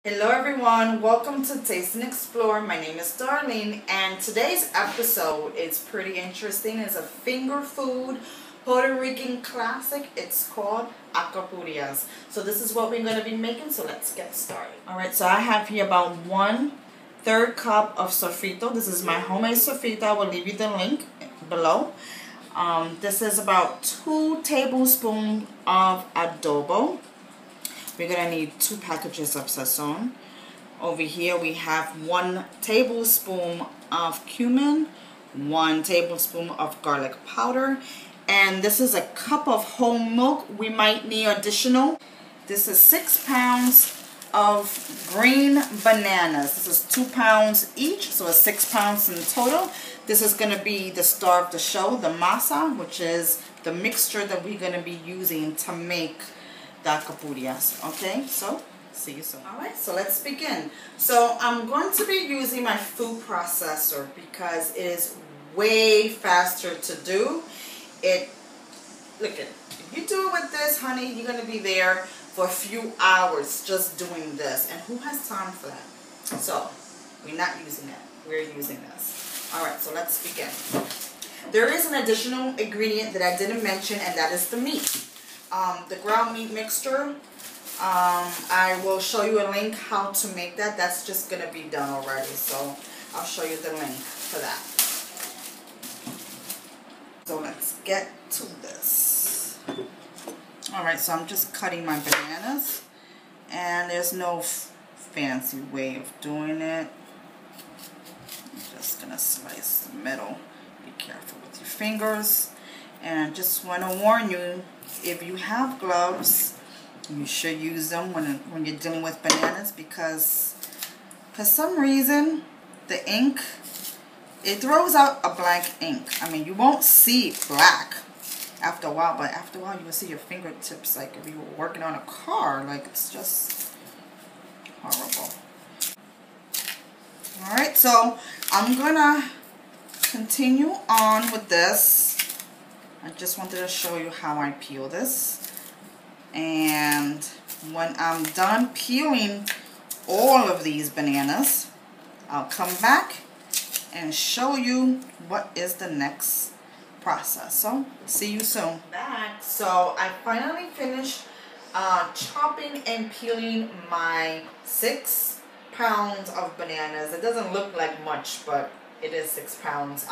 Hello everyone, welcome to Taste and Explore. My name is Darlene and today's episode is pretty interesting. It's a finger food Puerto Rican classic. It's called Alcapurrias. So this is what we're going to be making, so let's get started. Alright, so I have here about 1/3 cup of sofrito. This is my homemade sofrito. I will leave you the link below. This is about 2 tablespoons of adobo. We're going to need 2 packages of sazon. Over here we have 1 tablespoon of cumin, 1 tablespoon of garlic powder, and this is a cup of whole milk. We might need additional. This is 6 pounds of green bananas. This is 2 pounds each, so it's 6 pounds in total. This is going to be the star of the show, the masa, which is the mixture that we're going to be using to make the alcapurrias. Okay, so see you soon. Alright, so let's begin. So I'm going to be using my food processor because it is way faster to do. Look at, if you do it with this, honey, you're going to be there for a few hours just doing this. And who has time for that? So we're not using that. We're using this. Alright, so let's begin. There is an additional ingredient that I didn't mention, and that is the meat. The ground meat mixture, I will show you a link how to make that. That's just going to be done already, so I'll show you the link for that. So let's get to this. Alright, so I'm just cutting my bananas, and there's no fancy way of doing it. I'm just going to slice the middle. Be careful with your fingers. And I just want to warn you, if you have gloves, you should use them when you're dealing with bananas, because for some reason the ink, it throws out a blank ink. I mean, you won't see black after a while, but after a while you will see your fingertips like if you were working on a car. Like, it's just horrible. Alright, so I'm gonna continue on with this. I just wanted to show you how I peel this. And when I'm done peeling all of these bananas, I'll come back and show you what is the next process. So, see you soon. Back. So, I finally finished chopping and peeling my 6 pounds of bananas. It doesn't look like much, but it is 6 pounds.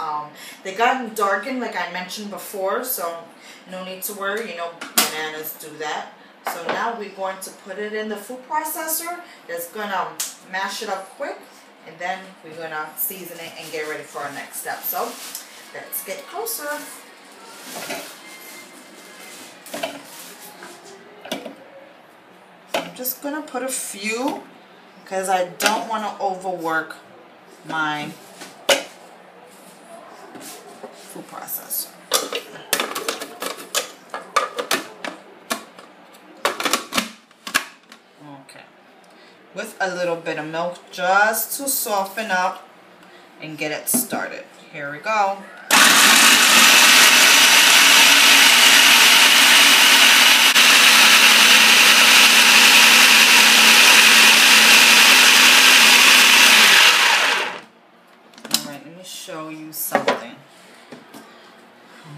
They got darkened like I mentioned before, so no need to worry. You know, bananas do that. So now we're going to put it in the food processor. That's gonna mash it up quick, and then we're gonna season it and get ready for our next step. So let's get closer. I'm just gonna put a few because I don't want to overwork my food processor. Okay, with a little bit of milk just to soften up and get it started. Here we go. Alright, let me show you something.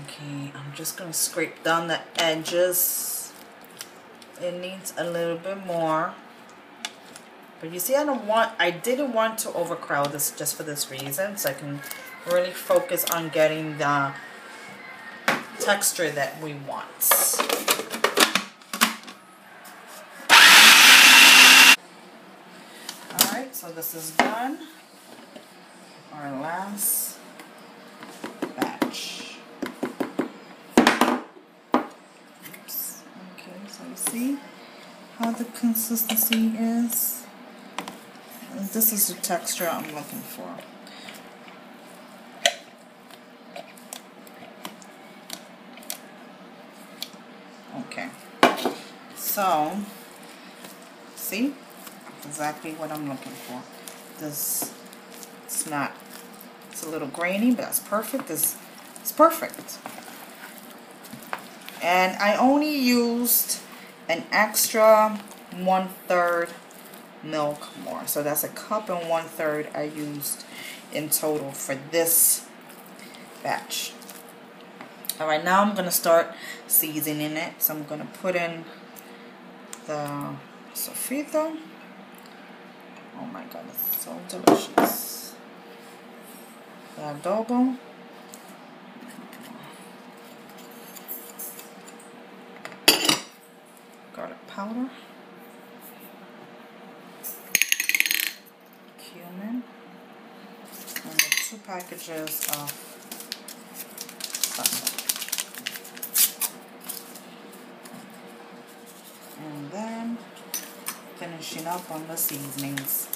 Okay, I'm just going to scrape down the edges. It needs a little bit more. But you see, I didn't want to overcrowd this just for this reason, so I can really focus on getting the texture that we want. Alright, so this is done. Our last batch. Oops. Okay, so you see how the consistency is? And this is the texture I'm looking for. Okay, so see exactly what I'm looking for. This, it's a little grainy, but that's perfect. It's perfect. And I only used an extra 1/3 milk more. So that's 1 cup I used in total for this batch. Alright, now I'm going to start seasoning it. So I'm going to put in the sofrito. Oh my god, it's so delicious. The adobo. Garlic powder. Cumin. And the 2 packages of salsa. And then finishing up on the seasonings.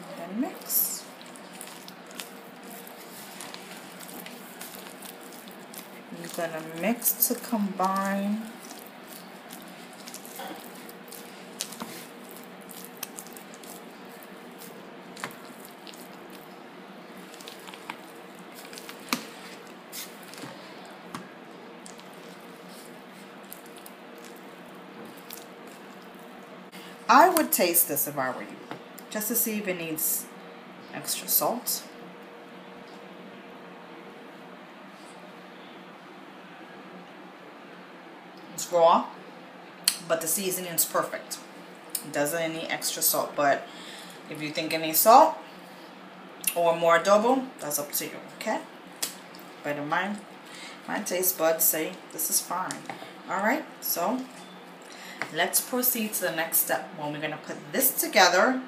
And then mix. You're gonna mix to combine. I would taste this if I were you, just to see if it needs extra salt. It's raw, but the seasoning is perfect. It doesn't need extra salt, but if you think it needs salt or more adobo, that's up to you, okay? But in my taste buds say this is fine. Alright, so let's proceed to the next step when we're going to put this together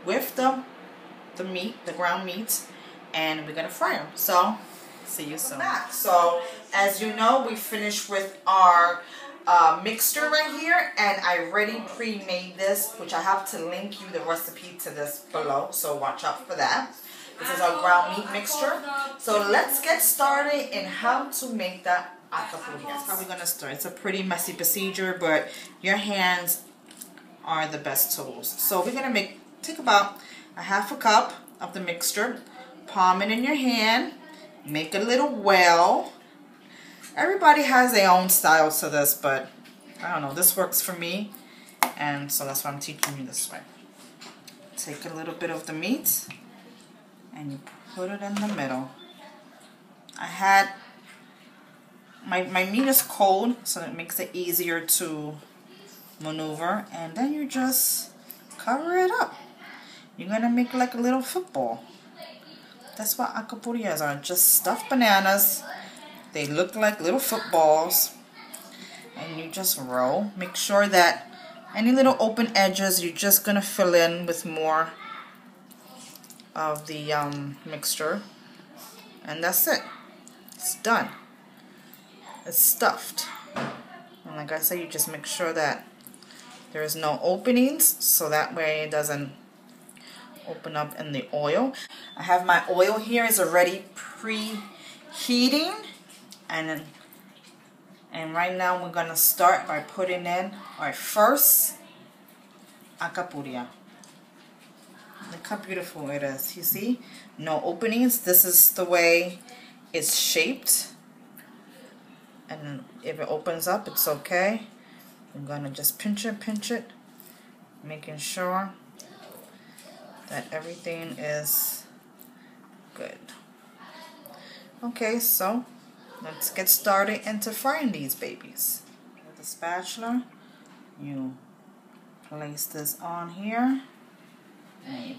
with the meat, the ground meat, and we're going to fry them. So, see you soon. So, as you know, we finished with our mixture right here, and I already pre-made this, which I have to link you the recipe to this below, so watch out for that. This is our ground meat mixture. So let's get started in how to make that alcapurrias. That's how we're going to start. It's a pretty messy procedure, but your hands are the best tools. So we're going to take about a 1/2 cup of the mixture, palm it in your hand, make a little well. Everybody has their own style to this, but I don't know, this works for me, and so that's why I'm teaching you this way. Take a little bit of the meat and you put it in the middle. I had my meat is cold, so it makes it easier to maneuver, and then you just cover it up. You're gonna make like a little football. That's what alcapurrias are, just stuffed bananas. They look like little footballs, and you just roll. Make sure that any little open edges you're just gonna fill in with more of the mixture, and that's it. It's done. It's stuffed, and like I said, you just make sure that there is no openings, so that way it doesn't open up in the oil. I have my oil here is already preheating, and right now we're gonna start by putting in our first alcapurria. Look how beautiful it is. You see, no openings. This is the way it's shaped, and if it opens up, it's okay. I'm gonna just pinch it, making sure that everything is good. Okay, so let's get started into frying these babies. With a spatula, you place this on here and you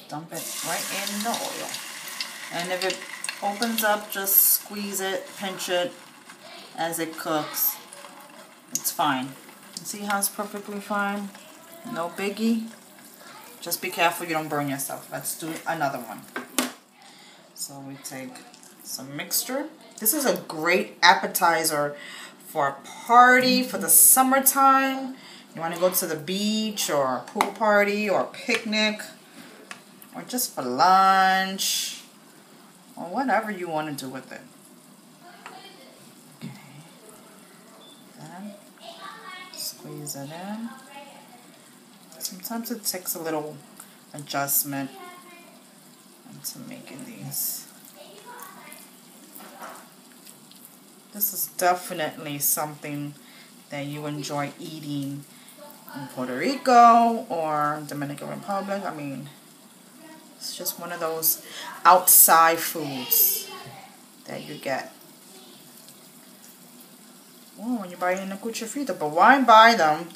dump it right in the oil. And if it opens up, just squeeze it, pinch it as it cooks. It's fine. See how it's perfectly fine? No biggie. Just be careful you don't burn yourself. Let's do another one. So we take some mixture. This is a great appetizer for a party, for the summertime. You want to go to the beach or a pool party or a picnic, or just for lunch, or whatever you want to do with it. Okay. Then squeeze it in. Sometimes it takes a little adjustment into making these. This is definitely something that you enjoy eating in Puerto Rico or Dominican Republic. I mean, it's just one of those outside foods that you get. Oh, when you buy in a cucha frita, but why buy them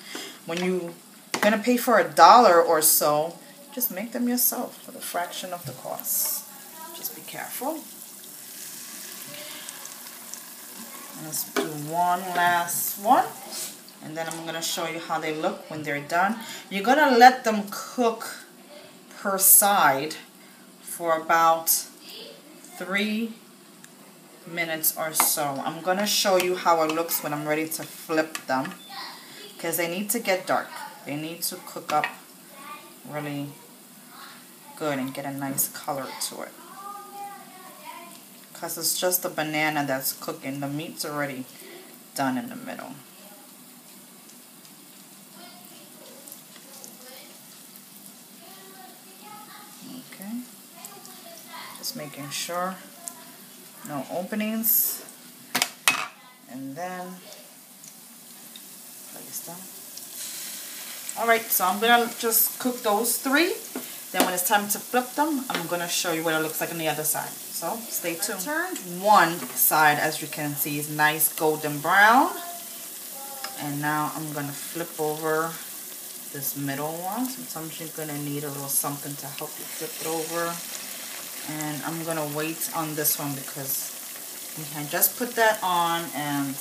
when you're gonna pay for $1 or so? Just make them yourself for the fraction of the cost. Just be careful. Let's do one last one, and then I'm gonna show you how they look when they're done. You're gonna let them cook per side for about 3 minutes or so. I'm gonna show you how it looks when I'm ready to flip them, because they need to get dark. They need to cook up really good and get a nice color to it, because it's just the banana that's cooking. The meat's already done in the middle. Okay, just making sure no openings, and then place them. Alright, so I'm gonna just cook those 3. Then when it's time to flip them, I'm gonna show you what it looks like on the other side. So stay tuned. I turned one side, as you can see, is nice golden brown, and now I'm gonna flip over this middle one. Sometimes you're gonna need a little something to help you flip it over. And I'm gonna wait on this one because I just put that on and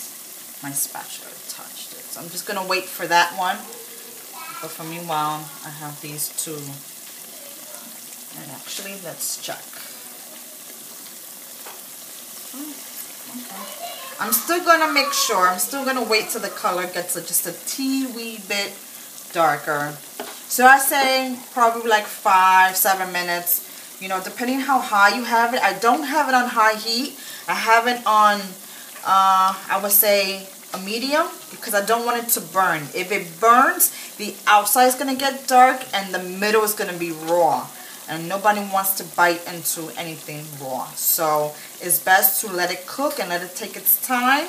my spatula touched it. So I'm just gonna wait for that one. But for meanwhile, I have these 2. And actually, let's check. Okay. I'm still gonna make sure. I'm still gonna wait till the color gets just a wee bit darker. So I say probably like 5-7 minutes. You know, depending how high you have it. I don't have it on high heat. I have it on, I would say, a medium, because I don't want it to burn. If it burns, the outside is going to get dark and the middle is going to be raw. And nobody wants to bite into anything raw. So it's best to let it cook and let it take its time.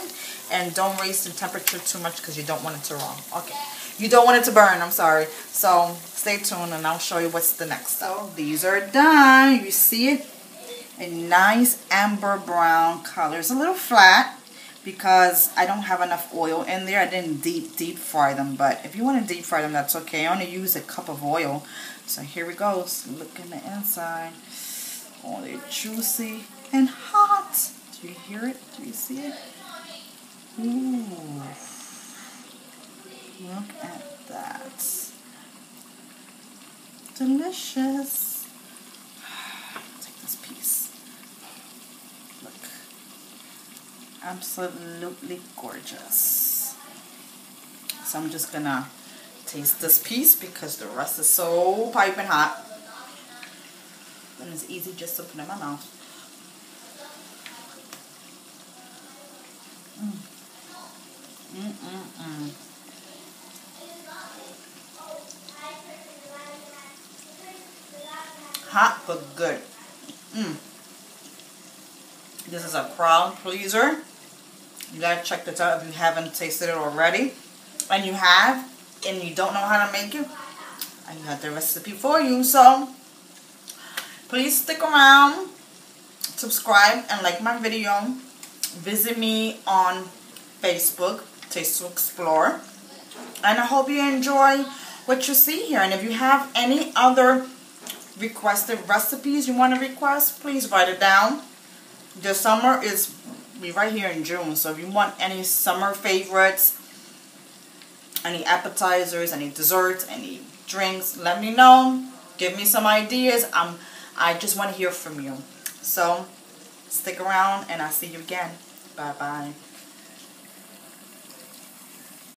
And don't raise the temperature too much because you don't want it to raw. Okay. You don't want it to burn, I'm sorry. So stay tuned and I'll show you what's the next step. So these are done. You see it? A nice amber brown color. It's a little flat because I don't have enough oil in there. I didn't deep fry them, but if you want to deep fry them, that's okay. I only use a cup of oil. So here we go. So look in the inside. Oh, they're juicy and hot. Do you hear it? Do you see it? Ooh. Look at that. Delicious. Take this piece. Look. Absolutely gorgeous. So I'm just gonna taste this piece because the rest is so piping hot. And it's easy just to put in my mouth. Hot but good. This is a crowd pleaser. You gotta check this out if you haven't tasted it already. And you have, and you don't know how to make it, I got the recipe for you. So please stick around, subscribe, and like my video. Visit me on Facebook, TastetoExplore. And I hope you enjoy what you see here. And if you have any other requested recipes you want to request, please write it down. The summer is right here in June, so if you want any summer favorites, any appetizers, any desserts, any drinks, let me know. Give me some ideas. I just want to hear from you. So stick around and I'll see you again. Bye bye.